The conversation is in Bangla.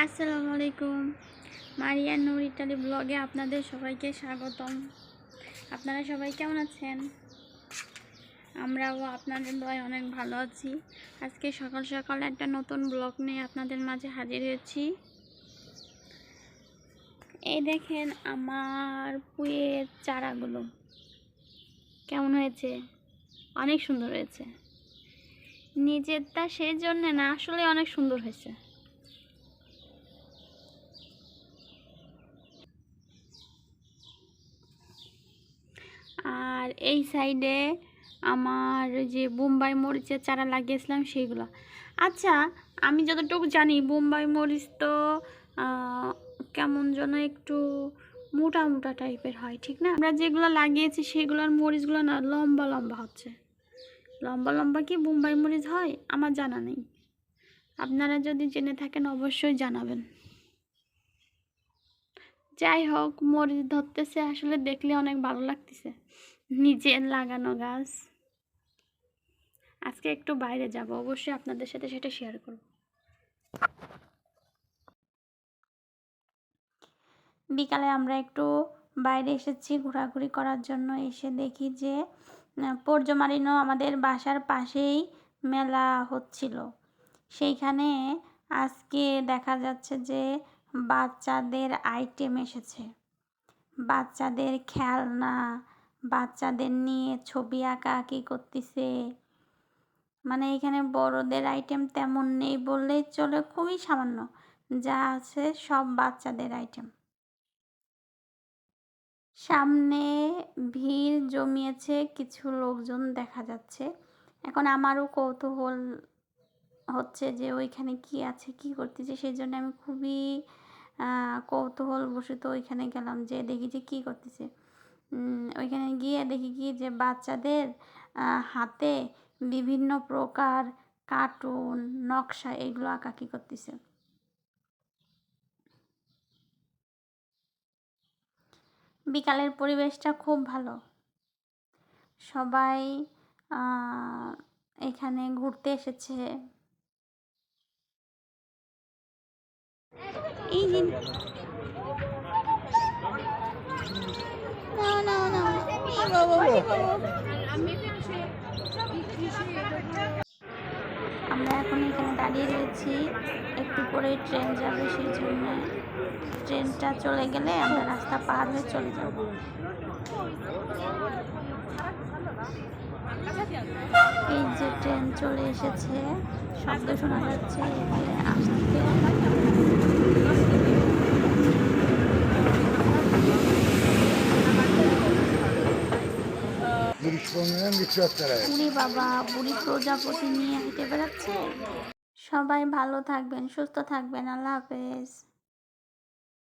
আসসালামু আলাইকুম। মারিয়া নূর ইটালি ব্লগে আপনাদের সবাইকে স্বাগতম। আপনারা সবাই কেমন আছেন? আমরাও আপনাদের দয়ায় অনেক ভালো আছি। আজকে সকাল সকাল একটা নতুন ব্লগ নিয়ে আপনাদের মাঝে হাজির হয়েছি। এই দেখেন আমার পুঁইয়ের চারাগুলো কেমন হয়েছে, অনেক সুন্দর হয়েছে। নিজেরটা সেই জন্য না, আসলে অনেক সুন্দর হয়েছে। আর এই সাইডে আমার যে বোম্বাই মরিচের চারা লাগিয়েছিলাম সেইগুলো। আচ্ছা, আমি যতটুকু জানি বোম্বাই মরিচ তো কেমন যেন একটু মোটা মোটা টাইপের হয়, ঠিক না? আমরা যেগুলো লাগিয়েছি সেগুলোর মরিচগুলো না লম্বা লম্বা হচ্ছে। লম্বা লম্বা কি বোম্বাই মরিচ হয় আমার জানা নেই। আপনারা যদি জেনে থাকেন অবশ্যই জানাবেন। যাই হোক, মরিচ ধরতেছে, আসলে দেখলে অনেক ভালো লাগতেছে। নিজের লাগানো গাছ। আজকে একটু বাইরে যাব, অবশ্যই আপনাদের সাথে সেটা শেয়ার করব। বিকালে আমরা একটু বাইরে এসেছি ঘোরাঘুরি করার জন্য। এসে দেখি যে পর্যমারিনো আমাদের বাসার পাশেই মেলা হচ্ছিল। সেইখানে আজকে দেখা যাচ্ছে যে বাচ্চাদের আইটেম এসেছে, বাচ্চাদের খেলনা, বাচ্চাদের নিয়ে ছবি আঁকাআঁকি করতেছে। মানে এখানে বড়দের আইটেম তেমন নেই বললেই চলে, খুবই সামান্য। যা আছে সব বাচ্চাদের আইটেম। সামনে ভিড় জমিয়েছে, কিছু লোকজন দেখা যাচ্ছে। এখন আমারও কৌতূহল হচ্ছে যে ওইখানে কি আছে, কি করতেছে। সেই জন্য আমি খুবই কৌতূহল বশত ওইখানে গেলাম, যে দেখি যে কী করতেছে। ওইখানে গিয়ে দেখি কি যে বাচ্চাদের হাতে বিভিন্ন প্রকার কার্টুন, নকশা এগুলো আঁকাআঁকি করতেছে। বিকালের পরিবেশটা খুব ভালো। সবাই এখানে ঘুরতে এসেছে। এই যে আমরা এখন এখানে দাঁড়িয়ে রয়েছি, একটু পরে ট্রেন যাবে, সেই জন্য ট্রেনটা চলে গেলে আমরা রাস্তা পার হয়ে চলে যাব। এই যে ট্রেন চলে এসেছে, শব্দ শোনা যাচ্ছে আসতে। বুড়ি বাবা বুড়ি প্রজাপতি নিয়ে হেঁটে বেড়াচ্ছে। সবাই ভালো থাকবেন, সুস্থ থাকবেন। আল্লাহ হাফেজ।